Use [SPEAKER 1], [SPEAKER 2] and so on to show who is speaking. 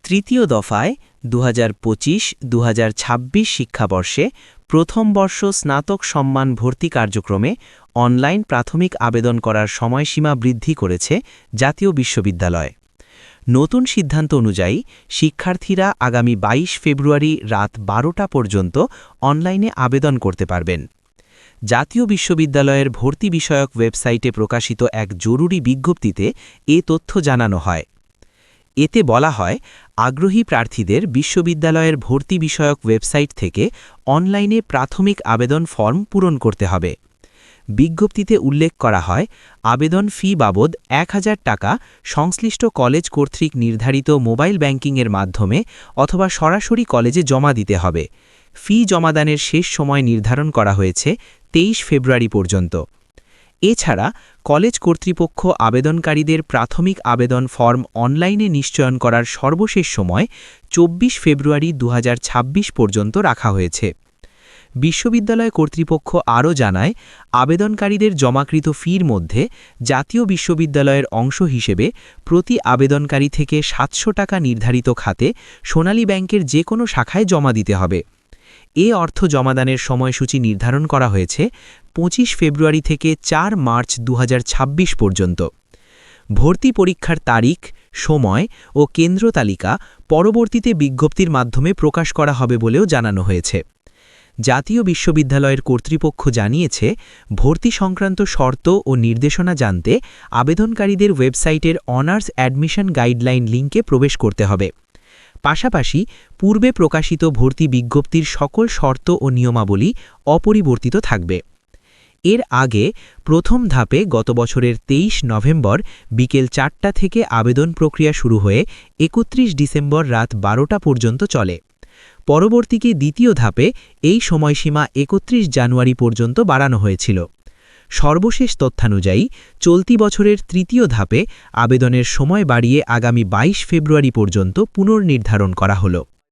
[SPEAKER 1] তৃতীয় দফায় 2025-2026 শিক্ষাবর্ষে প্রথম বর্ষ স্নাতক সম্মান ভর্তি কার্যক্রমে অনলাইন প্রাথমিক আবেদন করার সময়সীমা বৃদ্ধি করেছে জাতীয় বিশ্ববিদ্যালয়। নতুন সিদ্ধান্ত অনুযায়ী শিক্ষার্থীরা আগামী 22 ফেব্রুয়ারি রাত 12টা পর্যন্ত অনলাইনে আবেদন করতে পারবেন। জাতীয় বিশ্ববিদ্যালয়ের ভর্তি বিষয়ক ওয়েবসাইটে প্রকাশিত এক জরুরি বিজ্ঞপ্তিতে এ তথ্য জানানো হয়। এতে বলা হয়, আগ্রহী প্রার্থীদের বিশ্ববিদ্যালয়ের ভর্তি বিষয়ক ওয়েবসাইট থেকে অনলাইনে প্রাথমিক আবেদন ফর্ম পূরণ করতে হবে। বিজ্ঞপ্তিতে উল্লেখ করা হয়, আবেদন ফি বাবদ 1000 টাকা সংশ্লিষ্ট কলেজ কর্তৃক নির্ধারিত মোবাইল ব্যাংকিংয়ের মাধ্যমে অথবা সরাসরি কলেজে জমা দিতে হবে। ফি জমাদানের শেষ সময় নির্ধারণ করা হয়েছে 23 ফেব্রুয়ারি পর্যন্ত। এছাড়া কলেজ কর্তৃপক্ষ আবেদনকারীদের প্রাথমিক আবেদন ফর্ম অনলাইনে নিশ্চয়ন করার সর্বশেষ সময় 24 ফেব্রুয়ারি 2026 পর্যন্ত রাখা হয়েছে। বিশ্ববিদ্যালয় কর্তৃপক্ষ আরও জানায়, আবেদনকারীদের জমাকৃত ফির মধ্যে জাতীয় বিশ্ববিদ্যালয়ের অংশ হিসেবে প্রতি আবেদনকারী থেকে 700 টাকা নির্ধারিত খাতে সোনালী ব্যাংকের যে কোনো শাখায় জমা দিতে হবে। এ অর্থ জমাদানের সময়সূচি নির্ধারণ করা হয়েছে 25 ফেব্রুয়ারি থেকে 4 মার্চ 2026 পর্যন্ত। ভর্তি পরীক্ষার তারিখ, সময় ও কেন্দ্র তালিকা পরবর্তীতে বিজ্ঞপ্তির মাধ্যমে প্রকাশ করা হবে বলেও জানানো হয়েছে। জাতীয় বিশ্ববিদ্যালয়ের কর্তৃপক্ষ জানিয়েছে, ভর্তি সংক্রান্ত শর্ত ও নির্দেশনা জানতে আবেদনকারীদের ওয়েবসাইটের অনার্স অ্যাডমিশন গাইডলাইন লিঙ্কে প্রবেশ করতে হবে। পাশাপাশি পূর্বে প্রকাশিত ভর্তি বিজ্ঞপ্তির সকল শর্ত ও নিয়মাবলী অপরিবর্তিত থাকবে। এর আগে প্রথম ধাপে গত বছরের 23 নভেম্বর বিকেল 4টা থেকে আবেদন প্রক্রিয়া শুরু হয়ে 31 ডিসেম্বর রাত 12টা পর্যন্ত চলে। পরবর্তীতে দ্বিতীয় ধাপে এই সময়সীমা 31 জানুয়ারি পর্যন্ত বাড়ানো হয়েছিল। সর্বশেষ তথ্যানুযায়ী চলতি বছরের তৃতীয় ধাপে আবেদনের সময় বাড়িয়ে আগামী 22 ফেব্রুয়ারি পর্যন্ত পুনর্নির্ধারণ করা হলো।